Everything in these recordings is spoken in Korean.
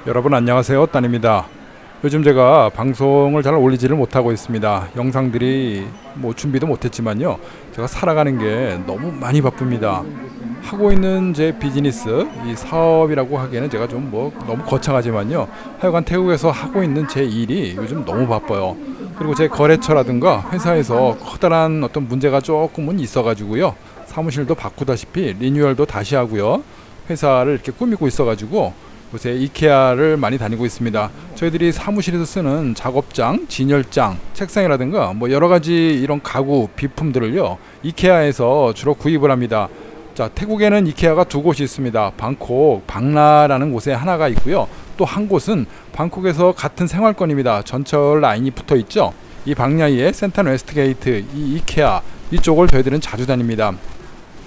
여러분 안녕하세요, 딴입니다. 요즘 제가 방송을 잘 올리지를 못하고 있습니다. 영상들이 뭐 준비도 못했지만요, 제가 살아가는 게 너무 많이 바쁩니다. 하고 있는 제 비즈니스, 이 사업이라고 하기에는 제가 좀 뭐 너무 거창하지만요, 하여간 태국에서 하고 있는 제 일이 요즘 너무 바빠요. 그리고 제 거래처라든가 회사에서 커다란 어떤 문제가 조금은 있어가지고요, 사무실도 바꾸다시피 리뉴얼도 다시 하고요, 회사를 이렇게 꾸미고 있어가지고 요새 이케아를 많이 다니고 있습니다. 저희들이 사무실에서 쓰는 작업장, 진열장, 책상이라든가 뭐 여러 가지 이런 가구 비품들을요, 이케아에서 주로 구입을 합니다. 자, 태국에는 이케아가 두 곳이 있습니다. 방콕, 방라라는 곳에 하나가 있고요. 또 한 곳은 방콕에서 같은 생활권입니다. 전철 라인이 붙어 있죠. 이 방야이의 센탄 웨스트게이트, 이 이케아 이쪽을 저희들은 자주 다닙니다.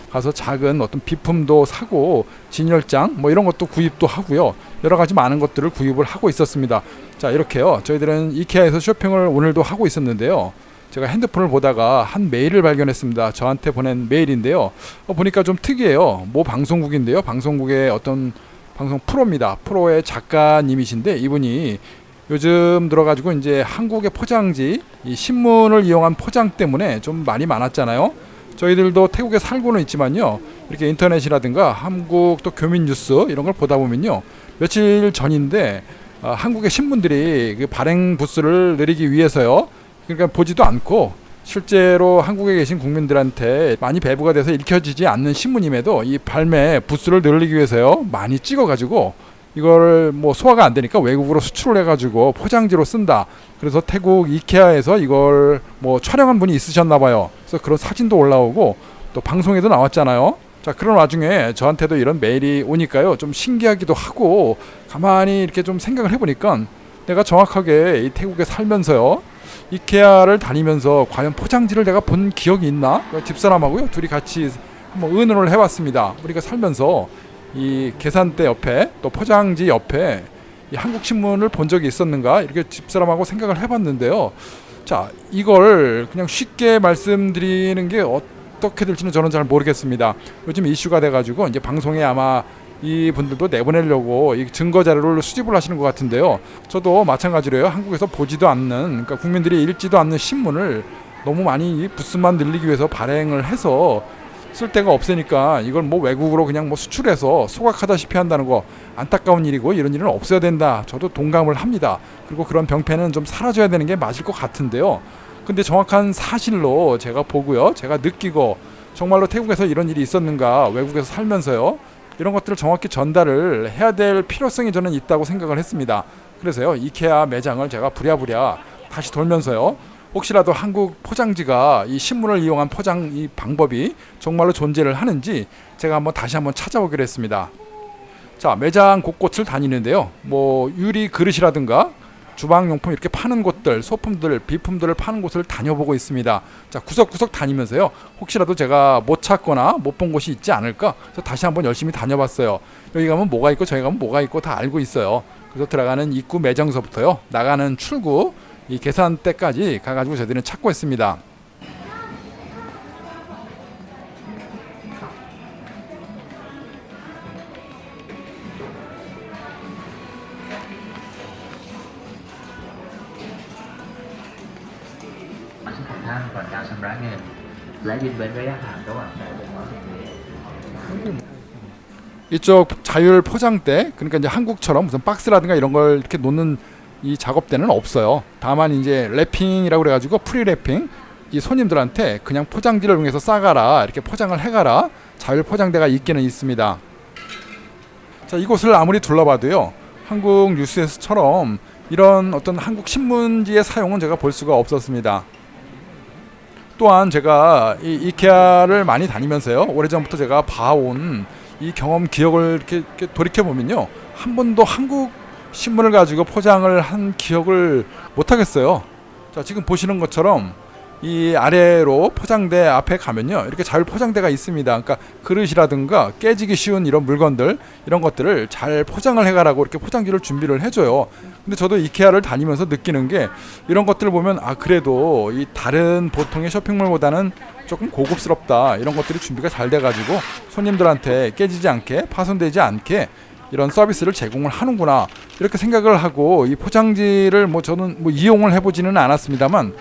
가서 작은 어떤 비품도 사고 진열장 뭐 이런 것도 구입도 하고요. 여러 가지 많은 것들을 구입을 하고 있었습니다. 자, 이렇게요. 저희들은 이케아에서 쇼핑을 오늘도 하고 있었는데요. 제가 핸드폰을 보다가 한 메일을 발견했습니다. 저한테 보낸 메일인데요. 보니까 좀 특이해요. 모 방송국인데요. 방송국의 어떤 방송 프로입니다. 프로의 작가님이신데 이분이 요즘 들어가지고 이제 한국의 포장지, 이 신문을 이용한 포장 때문에 좀 말이 많았잖아요. 저희들도 태국에 살고는 있지만요, 이렇게 인터넷이라든가 한국 또 교민 뉴스 이런 걸 보다 보면요, 며칠 전인데 한국의 신문들이 그 발행 부스를 늘리기 위해서요, 그러니까 보지도 않고 실제로 한국에 계신 국민들한테 많이 배부가 돼서 읽혀지지 않는 신문임에도 이 발매 부스를 늘리기 위해서요, 많이 찍어가지고 이걸 뭐 소화가 안 되니까 외국으로 수출을 해가지고 포장지로 쓴다. 그래서 태국 이케아에서 이걸 뭐 촬영한 분이 있으셨나 봐요. 그래서 그런 사진도 올라오고 또 방송에도 나왔잖아요. 자, 그런 와중에 저한테도 이런 메일이 오니까요, 좀 신기하기도 하고 가만히 이렇게 좀 생각을 해보니까 내가 정확하게 이 태국에 살면서요, 이케아를 다니면서 과연 포장지를 내가 본 기억이 있나? 집사람하고요 둘이 같이 한번 의논을 해봤습니다. 우리가 살면서 이 계산대 옆에 또 포장지 옆에 이 한국 신문을 본 적이 있었는가, 이렇게 집사람하고 생각을 해봤는데요. 자, 이걸 그냥 쉽게 말씀드리는 게 어떻게 될지는 저는 잘 모르겠습니다. 요즘 이슈가 돼가지고 이제 방송에 아마 이 분들도 내보내려고 이 증거 자료를 수집을 하시는 것 같은데요. 저도 마찬가지로요. 한국에서 보지도 않는, 그러니까 국민들이 읽지도 않는 신문을 너무 많이 부스만 늘리기 위해서 발행을 해서 쓸 데가 없으니까 이걸 뭐 외국으로 그냥 뭐 수출해서 소각하다시피 한다는 거 안타까운 일이고, 이런 일은 없어야 된다. 저도 동감을 합니다. 그리고 그런 병폐는 좀 사라져야 되는 게 맞을 것 같은데요. 근데 정확한 사실로 제가 보고요, 제가 느끼고 정말로 태국에서 이런 일이 있었는가, 외국에서 살면서요, 이런 것들을 정확히 전달을 해야 될 필요성이 저는 있다고 생각을 했습니다. 그래서요, 이케아 매장을 제가 부랴부랴 다시 돌면서요, 혹시라도 한국 포장지가 이 신문을 이용한 포장 이 방법이 정말로 존재를 하는지 제가 다시 한번 찾아보기로 했습니다. 자, 매장 곳곳을 다니는데요, 뭐 유리 그릇이라든가 주방용품 이렇게 파는 곳들, 소품들, 비품들을 파는 곳을 다녀보고 있습니다. 자, 구석구석 다니면서요, 혹시라도 제가 못 찾거나 못 본 곳이 있지 않을까, 그래서 다시 한번 열심히 다녀봤어요. 여기 가면 뭐가 있고 저기 가면 뭐가 있고 다 알고 있어요. 그래서 들어가는 입구 매장서부터요, 나가는 출구, 이 계산대까지 가가지고 저희들은 찾고 있습니다. 이쪽 자율 포장대, 그러니까 이제 한국처럼 무슨 박스라든가 이런 걸 이렇게 놓는 이 작업대는 없어요. 다만 이제 랩핑이라고 그래가지고 프리랩핑, 이 손님들한테 그냥 포장지를 이용해서 싸가라, 이렇게 포장을 해가라, 자율 포장대가 있기는 있습니다. 자, 이곳을 아무리 둘러봐도요, 한국 뉴스에서처럼 이런 어떤 한국 신문지의 사용은 제가 볼 수가 없었습니다. 또한 제가 이 이케아를 많이 다니면서요, 오래전부터 제가 봐온 이 경험 기억을 이렇게 돌이켜 보면요, 한 번도 한국 신문을 가지고 포장을 한 기억을 못 하겠어요. 자, 지금 보시는 것처럼 이 아래로 포장대 앞에 가면요, 이렇게 자율 포장대가 있습니다. 그러니까 그릇이라든가 깨지기 쉬운 이런 물건들, 이런 것들을 잘 포장을 해가라고 이렇게 포장지를 준비를 해줘요. 근데 저도 이케아를 다니면서 느끼는 게, 이런 것들을 보면 그래도 이 다른 보통의 쇼핑몰보다는 조금 고급스럽다, 이런 것들이 준비가 잘 돼가지고 손님들한테 깨지지 않게, 파손되지 않게 이런 서비스를 제공을 하는구나 이렇게 생각을 하고 이 포장지를 뭐 저는 뭐 이용을 해보지는 않았습니다만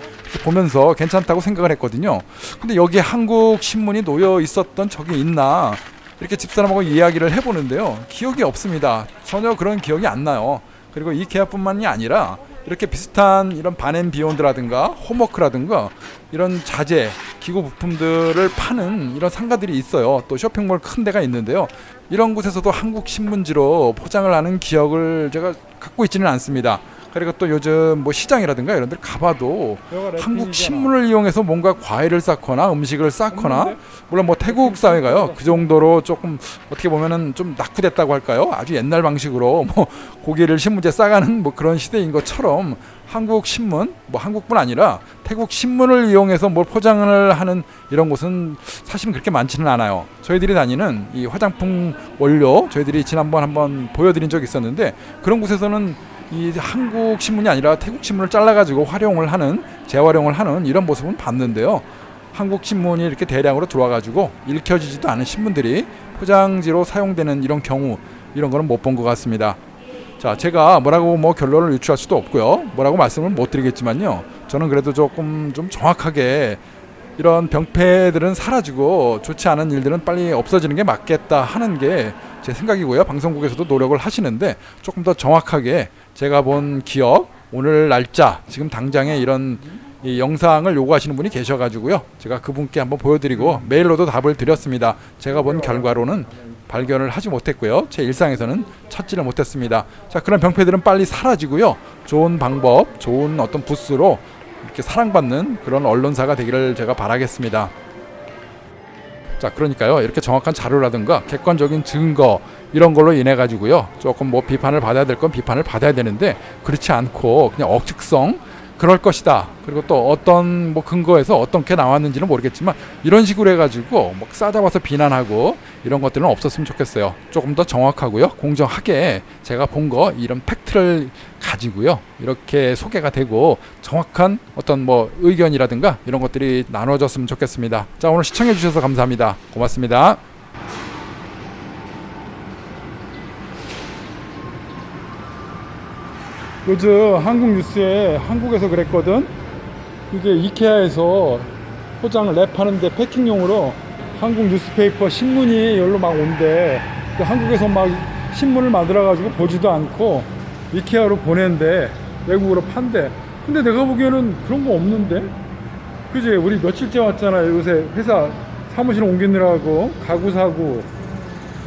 보면서 괜찮다고 생각을 했거든요. 근데 여기에 한국 신문이 놓여 있었던 적이 있나 이렇게 집사람하고 이야기를 해보는데요. 기억이 없습니다. 전혀 그런 기억이 안 나요. 그리고 이케아뿐만이 아니라 이렇게 비슷한 이런 반앤비욘드라든가 홈워크라든가 이런 자재, 기구 부품들을 파는 이런 상가들이 있어요. 또 쇼핑몰 큰 데가 있는데요. 이런 곳에서도 한국 신문지로 포장을 하는 기억을 제가 갖고 있지는 않습니다. 그리고 또 요즘 뭐 시장이라든가 이런 데 가봐도 한국 신문을 이용해서 뭔가 과일을 쌓거나 음식을 쌓거나 물론 뭐 태국 사회가요 그 정도로 조금 어떻게 보면은 좀 낙후됐다고 할까요? 아주 옛날 방식으로 뭐 고기를 신문지에 싸가는 뭐 그런 시대인 것처럼 한국 신문 뭐 한국뿐 아니라 태국 신문을 이용해서 뭘 포장을 하는 이런 곳은 사실은 그렇게 많지는 않아요. 저희들이 다니는 이 화장품 원료 저희들이 지난번 한번 보여드린 적이 있었는데 그런 곳에서는 이 한국 신문이 아니라 태국 신문을 잘라가지고 활용을 하는 재활용을 하는 이런 모습은 봤는데요. 한국 신문이 이렇게 대량으로 들어와가지고 읽혀지지도 않은 신문들이 포장지로 사용되는 이런 경우 이런 거는 못 본 것 같습니다. 자, 제가 뭐라고 뭐 결론을 유추할 수도 없고요. 뭐라고 말씀을 못 드리겠지만요. 저는 그래도 조금 좀 정확하게 이런 병폐들은 사라지고 좋지 않은 일들은 빨리 없어지는 게 맞겠다 하는 게 제 생각이고요. 방송국에서도 노력을 하시는데 조금 더 정확하게 제가 본 기억, 오늘 날짜, 지금 당장에 이런 이 영상을 요구하시는 분이 계셔가지고요. 제가 그분께 한번 보여드리고 메일로도 답을 드렸습니다. 제가 본 결과로는 발견을 하지 못했고요. 제 일상에서는 찾지를 못했습니다. 자, 그런 병폐들은 빨리 사라지고요. 좋은 방법, 좋은 어떤 부스로 이렇게 사랑받는 그런 언론사가 되기를 제가 바라겠습니다. 자, 그러니까요. 이렇게 정확한 자료라든가 객관적인 증거 이런 걸로 인해 가지고요. 조금 뭐 비판을 받아야 될 건 비판을 받아야 되는데 그렇지 않고 그냥 억측성 그럴 것이다. 그리고 또 어떤 뭐 근거에서 어떤 게 나왔는지는 모르겠지만 이런 식으로 해가지고 뭐 싸잡아서 비난하고 이런 것들은 없었으면 좋겠어요. 조금 더 정확하고요. 공정하게 제가 본 거 이런 팩트를 가지고요. 이렇게 소개가 되고 정확한 어떤 뭐 의견이라든가 이런 것들이 나눠졌으면 좋겠습니다. 자, 오늘 시청해 주셔서 감사합니다. 고맙습니다. 요즘 한국 뉴스에 한국에서 그랬거든. 이게 이케아에서 포장 랩하는데 패킹용으로 한국 뉴스페이퍼 신문이 여기로 막 온대. 한국에서 막 신문을 만들어가지고 보지도 않고 이케아로 보낸대. 외국으로 판대. 근데 내가 보기에는 그런 거 없는데? 그지? 우리 며칠째 왔잖아. 요새 회사 사무실 옮기느라고 가구 사고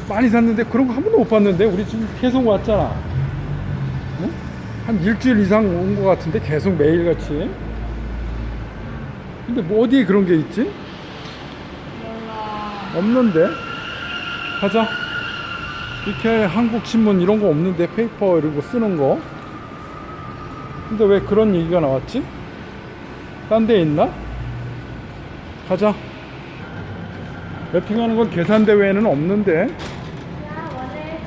많이 샀는데 그런 거 한 번도 못 봤는데? 우리 지금 계속 왔잖아. 응? 한 일주일 이상 온 것 같은데 계속 매일같이. 근데 뭐 어디에 그런 게 있지? 없는데? 가자. 이렇게 한국신문 이런 거 없는데 페이퍼 이런 거 쓰는 거. 근데 왜 그런 얘기가 나왔지? 딴 데 있나? 가자. 랩핑하는 건 계산대 외에는 없는데.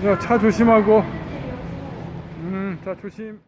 자, 차 조심하고. 자, 조심.